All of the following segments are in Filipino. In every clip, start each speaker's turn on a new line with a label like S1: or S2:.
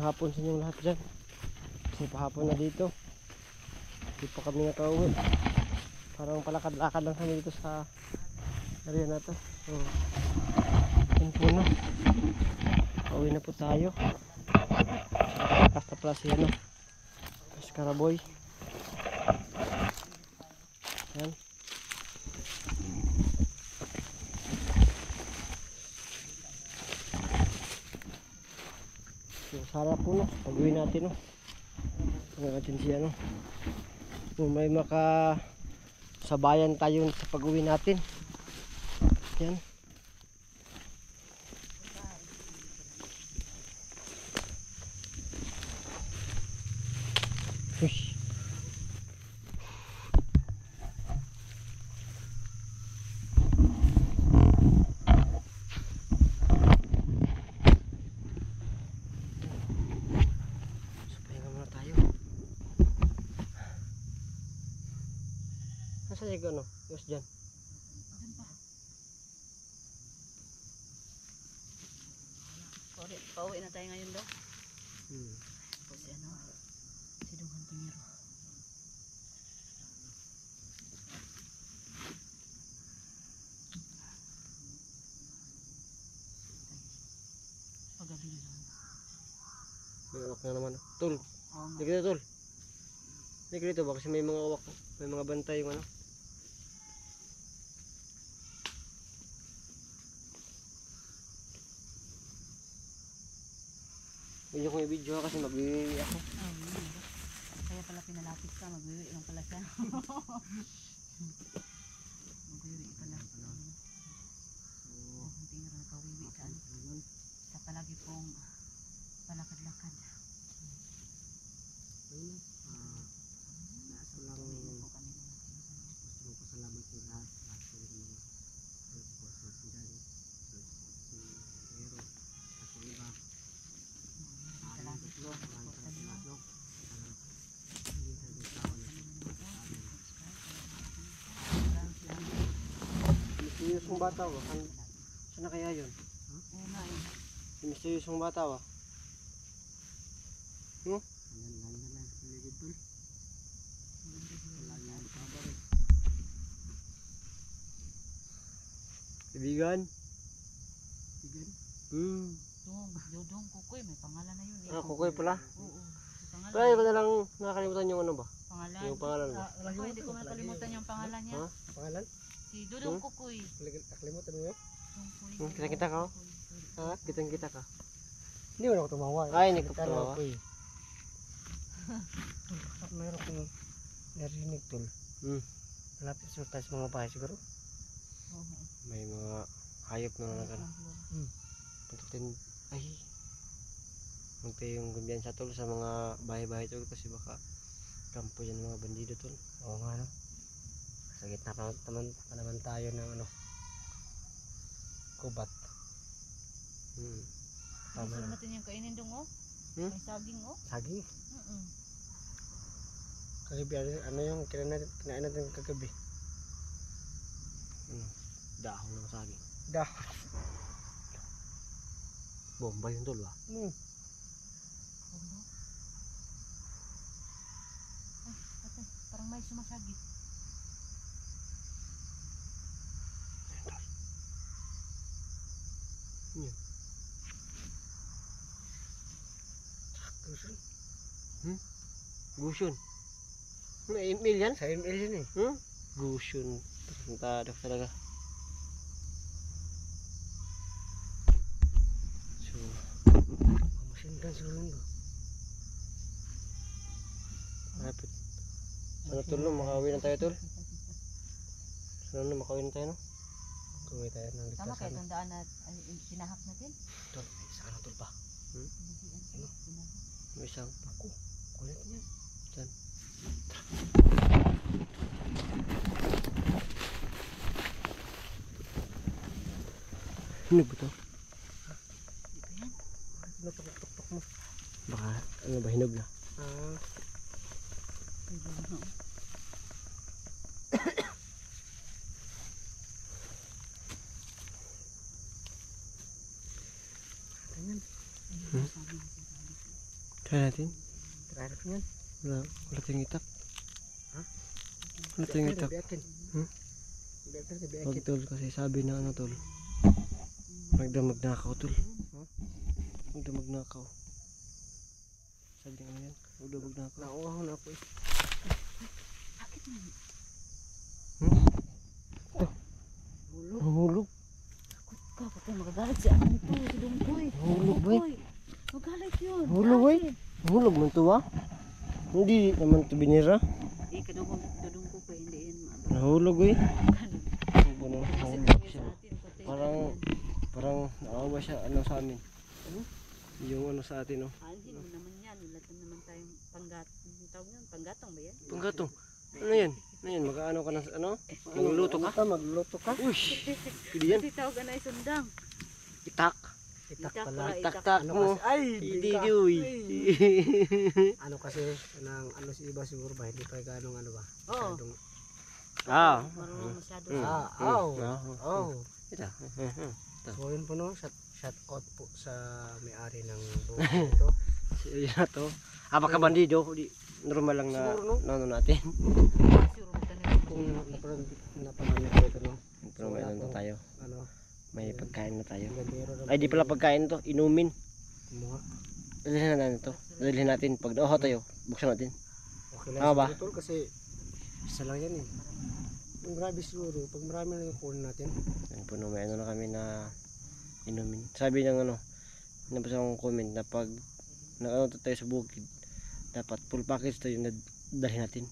S1: hapon sa inyong lahat dyan. Kasi pahapon na dito. Hindi pa kami nakauwi. Parang palakad-lakad lang kami dito sa area na to. So, yun po no. Pauwi na po tayo. Basta pala si ano, Skaraboy. Yan. So, sarap po no, pag-uwi natin no. Tingnan natin siya no. Kung may sabayan tayo sa pag-uwi natin. Yan. Uy. Saan yung ano? Yos dyan?
S2: Dun pa. Pauwi na tayo ngayon daw. O si ano? Si Duhan Tingero. Pagabi na lang.
S1: May uwak na naman. Tol!
S2: Oo nga.
S1: Hindi ka dito tol. Hindi ka dito ba? Kasi may mga uwak. May mga bantay yung ano. Hindi ko i-video ha kasi mag-iwi ako.
S2: Kaya pala pinalapit ka. Mag-iwi lang pala siya. Mag-iwi pala. Duhan Tingero nakawiwi sa ano. Sa palagi pong palakad-lakad.
S1: Nasa lang
S2: po kami mga
S1: gusto mo pasalamat sa lahat sa mga sponsors dyan. Si Hero at yung iba.
S2: salamat po.
S1: Misteryosong bata ba? Saan na kaya yun?
S2: Oo nga eh.
S1: Si misteryosong bata ba? Kaibigan?
S2: Dudong Kukoy. May pangalan na yun eh.
S1: Ah, Kukoy pala?
S2: Oo. May pangalan.
S1: Kaya ko na lang nakakalimutan yung ano ba?
S2: Pangalan.
S1: Yung pangalan ba?
S2: Ako hindi ko makalimutan yung pangalan niya.
S1: Ha? Pangalan?
S2: Si Dudong Kukoy.
S1: Nakalimutan mo yun?
S2: Kukoy.
S1: Kita-kita ka? Ha? Kitang-kita ka?
S3: Hindi mo na ako tumawa.
S1: Ay, hindi ko tumawa.
S3: Bakit mayroon kong narinig tol? Malapit sa mga bahay siguro?
S1: May mga hayop na nagano. Patutin. Ay. Magtayo yung kumbiyansa tol sa mga bahay-bahay tol kasi baka kampo yan mga bandido tol.
S3: Oo nga no. Sa gitna pa naman tayo ng ano. Kubat.
S2: Tama natin yung kainin dong oh. May saging oh.
S3: Saging? Kagabi ano yung kinain natin kagabi?
S1: Dahon ng saging.
S3: Dahon.
S1: Bomba yung tol ba?
S2: Bomba? Ay, patay. Parang may sumasagi.
S1: Yan.
S3: Gusun?
S1: Gusun. May email yan?
S3: Sa email yun eh.
S1: Gusun. Tarantado talaga. So,
S3: Masindan sa ulan ba?
S1: malapit. Sana tol no, makauwi na tayo tol. Sana no, makauwi na tayo no.
S3: Kuwi tayo ng
S2: Tama
S3: ligtas
S2: kayo
S3: ano.
S2: itong daan na sinahak natin.
S3: Tol, saan na tol ba?
S2: Ano?
S1: May isang
S3: Ako, kulit niya.
S1: dyan. Ano ba to?
S2: Ito yan.
S3: Ano tuktok mo?
S1: Baka ano ba hinog na?
S2: Ito yan.
S3: Ganyan.
S2: Sabi na sinasabi ko.
S1: Try natin.
S3: Try natin yan.
S1: Wala tayong itak.
S3: Ha?
S1: Wala tayong itak.
S3: Biakin.
S1: Hmm?
S3: Biakin.
S1: Huwag tol, kasi sabi na ano tol. Magdamag nakaw tol.
S3: Ha?
S1: Magdamag nakaw. Sabi nga yan. Magdamag nakaw.
S3: Nauuhaw na ako eh.
S2: Bakit mo?
S1: Nahulog.
S2: Takot ka, patay magagalit si ano nito, si Dungkoy.
S1: Nahulog ba eh?
S2: Dungkoy, magalit yun.
S1: Nahulog ba eh? Nahulog man to ah. Hindi naman to binira.
S2: Eh, kadungkoy ko, hindi yan maabot.
S1: Nahulog eh.
S2: Kasi
S1: Nahulog
S2: kami
S1: siya.
S2: sa atin, patay.
S1: Parang naawa siya ano sa amin. Yung ano sa atin oh.
S2: Alhin mo naman yan, wala naman tayong panggatong ba yan?
S1: Panggatong. Ano yan? Ano yan? Mag-ano ka ng ano? Magluluto ka?
S3: Magluto ka?
S1: Ush! Pwede yan.
S2: Kasi tawag na sundang.
S1: Itak.
S3: Itak
S2: Itak
S3: pala.
S2: pala.
S1: Itak-tak
S3: Ano
S1: mo.
S3: kasi? Ay!
S1: Hindi
S3: bigla.
S1: uy.
S3: Ano kasi, ano si iba siguro ba? Hindi pa ganong ano ba?
S2: Oo.
S3: Ganong-
S1: Ah.
S2: Marunong masyado.
S3: Oh.
S1: Ito.
S3: So yun po no, shout out po sa may-ari ng buhay ito.
S1: Yan na to. Baka bandido. Normal lang na
S3: Siguro, no?
S1: ano natin.
S2: Siguro magtanong.
S3: Kung napamanya ko ito no.
S1: Pero may ano na tayo.
S3: Ano,
S1: May pagkain na tayo.
S3: gandero na
S1: Ay di pala pagkain to. Inumin.
S3: kumuha.
S1: Dalhin na natin to. Dalhin natin. Pag nauho tayo, buksan natin.
S3: Okay lang
S1: Tama ba?
S3: siguro tol kasi isa lang yan eh. Yung grabe siguro, pag marami lang yung kunin natin.
S1: Yan po no, may ano na kami na inumin. Sabi ng ano, nabasa akong comment na pag nag-ano tayo sa bukid, dapat full package to yung dalhin natin.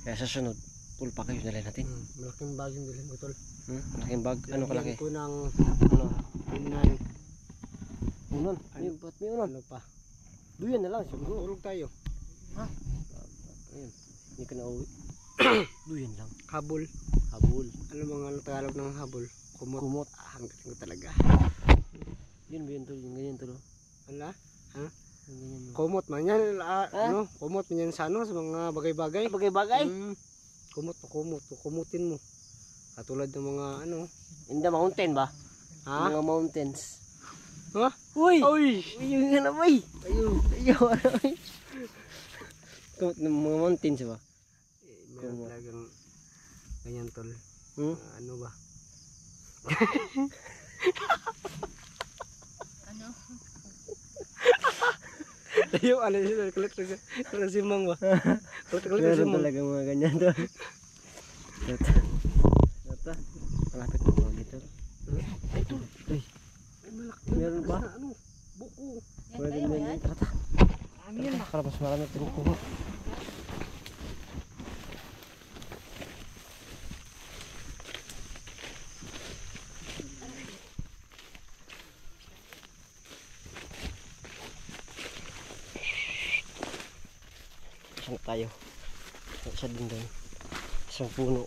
S1: Kaya sa sunod, full package yung dalhin natin.
S3: Malaking bag yung bilhin ko tol.
S1: Malaking bag, ano kalaki?
S3: Ko ng
S1: Ano?
S3: unan.
S1: Unon? Ayun, ba't may unon?
S3: Ano pa?
S1: Duyan na lang siguro.
S3: Tulog tayo.
S1: Ayun, hindi ka na uwi. Duyan lang.
S3: Habol.
S1: Habol.
S3: Ano mga Tagalog ng habol? Kumot.
S1: Kumot.
S3: Hanggat ko talaga.
S1: Yun ba yun tol? Yung ganyan tol.
S3: Ala?
S1: Yung ganyan mo.
S3: Kumot man yan. Ano? Kumot man yan sa ano? Sa mga bagay-bagay.
S1: Bagay-bagay?
S3: Kumot. Kumutin mo. Katulad ng mga ano.
S1: In the mountain ba?
S3: Ha?
S1: Mga mountains.
S3: Ha?
S1: Uy!
S3: Uy!
S1: Yung nga na boy!
S3: Ayun.
S1: Ayaw, ano boy? Kumot ng mga mountains ba?
S3: Meron
S1: Kumot.
S3: talagang ganyan tol. Ano ba?
S2: Ano?
S3: Ayaw, ano yun? Kulit si Mang ba? Kulit si
S1: Meron
S3: Mang.
S1: talaga mga ganyan to. Ito. Ito. Malapit na mga dito. Ito. Uy. Meron ba?
S3: Ano? Buko.
S2: Yan
S1: Pwede
S2: kayo
S1: mo
S2: yan?
S1: yan. Tara.
S3: Ano yan?
S1: Para mas marami tayong kuha. Saan tayo? Isa din doon. Isang puno.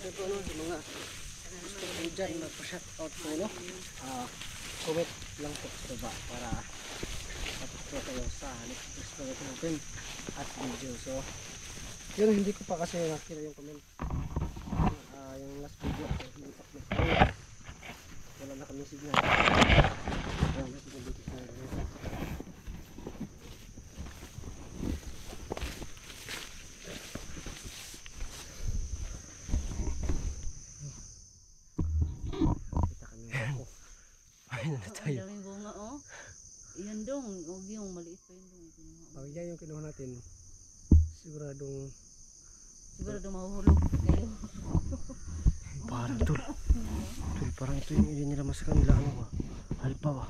S3: Ito ano, sa mga gusto ko dyan magpa-shout out po no? Comment lang po sa baba para tapos po kayo sa next exploration natin at video. So yun, hindi ko pa kasi nakita yung comment. Yung last video hindi pa click ko. Wala na kami signal. Wala na signal dito sa kita kami ng buko.
S1: Ayun na
S2: Ang
S1: tayo.
S2: daming bunga, oh. Iyan dong, huwag yung maliit pa yun dong.
S3: Pag yan yung kinuha natin, siguradong
S2: Siguro mahuhulog kayo.
S1: Parang tol. Tol, parang ito yung nila mas kanila ano ba? Alpa ba?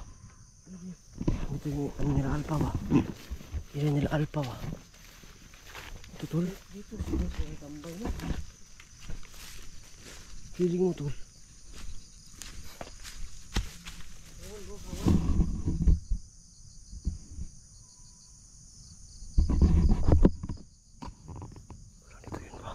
S1: Ito yung ano nila alpa ba? Yan nila alpa ba? Ito tol.
S3: dito sa tambay na.
S1: Feeling mo tol. Wala nito yun ba?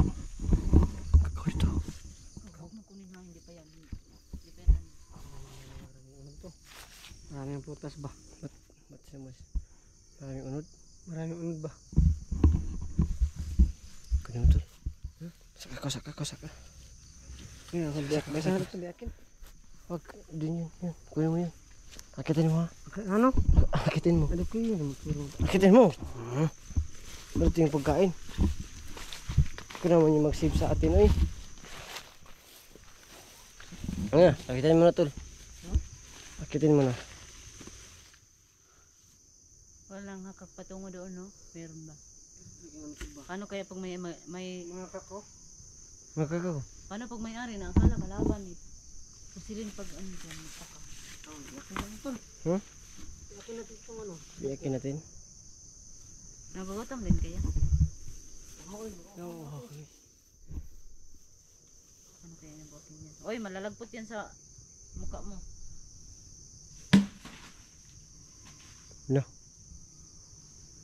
S1: Kakao ito.
S2: Huwag mo kunin ha, hindi pa yan. Hindi pa yan.
S3: Maraming po butas ba?
S1: Ba't siya mas maraming unod?
S3: Maraming unod ba?
S1: Kunin mo tol. Saka.
S3: Yan, biyak. May sarap ito biyakin.
S1: Wag, din yun. Kunin mo yun. Akitin mo ha.
S3: Ano?
S1: Akitin mo.
S3: Ano ko yun?
S1: Akitin mo. Ito yung pagkain. Ikaw naman yung mag-save sa atin oy. Ano, akitin mo na tol. Akitin mo na.
S2: Walang hakak patungo doon, no? Meron ba? Paano kaya pag may
S3: Mga kako?
S1: Magkakaw.
S2: paano pag may ari na akala kalaban eh. Pusilin pag ano dyan, taka.
S3: Yakin natin tol.
S1: Huh?
S3: Yakin natin itong ano.
S1: Biyakin natin.
S2: Nabagotam din kaya?
S1: Oo, okay.
S2: Ano kaya nabagotin yan? Oy, malalagpot yan sa mukha mo.
S1: No.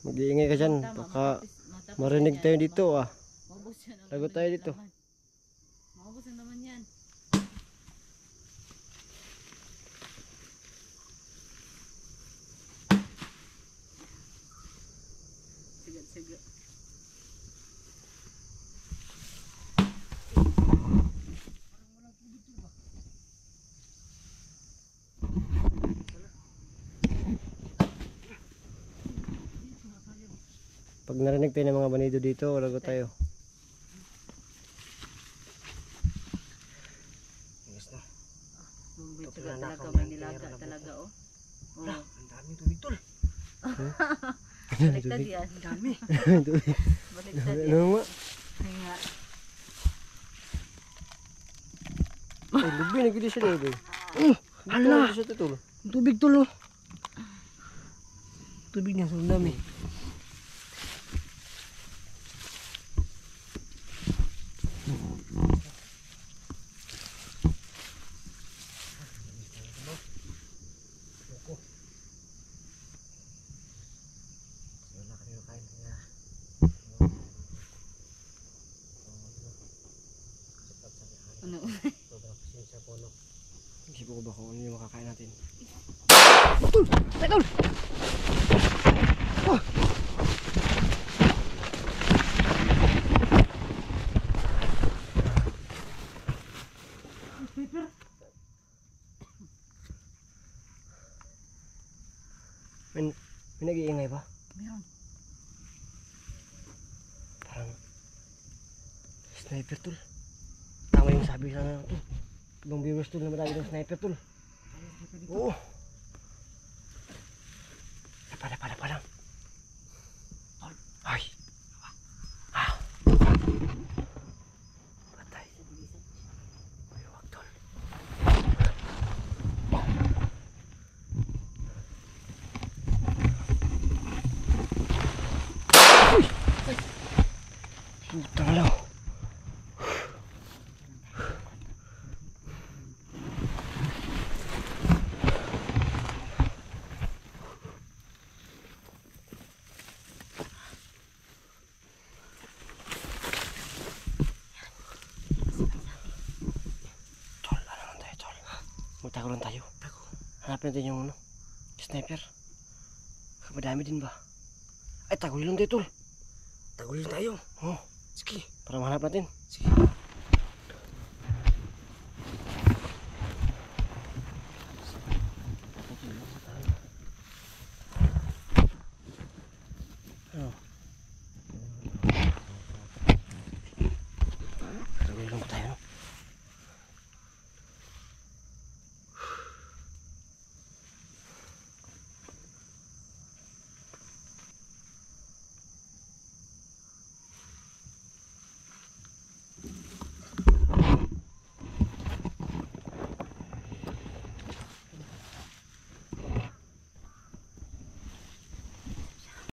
S1: Mag-iingay ka dyan.
S2: Tama,
S1: Baka
S2: matapos
S1: marinig
S2: yan
S1: tayo
S2: yan.
S1: dito ah.
S2: Maubos yan. ang
S1: Lagot
S2: laman
S1: tayo
S2: ng
S1: dito.
S2: laman. Maubos ang naman yan. Sige.
S1: Pag narinig tayo ng mga banido dito, lagot tayo.
S2: Bumbit
S3: Ito pala
S2: talaga,
S3: nakaw
S2: may
S3: ng
S2: nilaga
S3: pera na
S2: talaga oh.
S3: Wala,
S2: Oh,
S3: ang daming tubig tol.
S2: baliktad yan.
S3: Ang dami.
S2: Baliktad yan.
S1: Ano nga?
S2: Ay nga.
S1: Ay, lubi, nagkili siya lubi.
S3: Hala!
S1: Dito siya tutol.
S3: Ang tubig tol oh. Tubig niya, sobrang dami.
S2: Ano?
S1: Isip ko ba kung ano yung makakain natin?
S3: Tol!
S1: May nag-iingay ba?
S2: Meron.
S1: Parang sniper tol. Tama yung sabi sa ano tol. Ibang viewers tol na marami ng sniper tol. Oo. Pa lang. Ay. Ah. Patay. Ay, wag tol. Putang lang. Magtago lang tayo. Hanapin natin yung ano, sniper. Madami din ba? Ay, tagulin lang tayo tol.
S3: Tagulin tayo.
S1: Oh,
S3: Sige.
S1: para mahanap natin.
S3: Sige.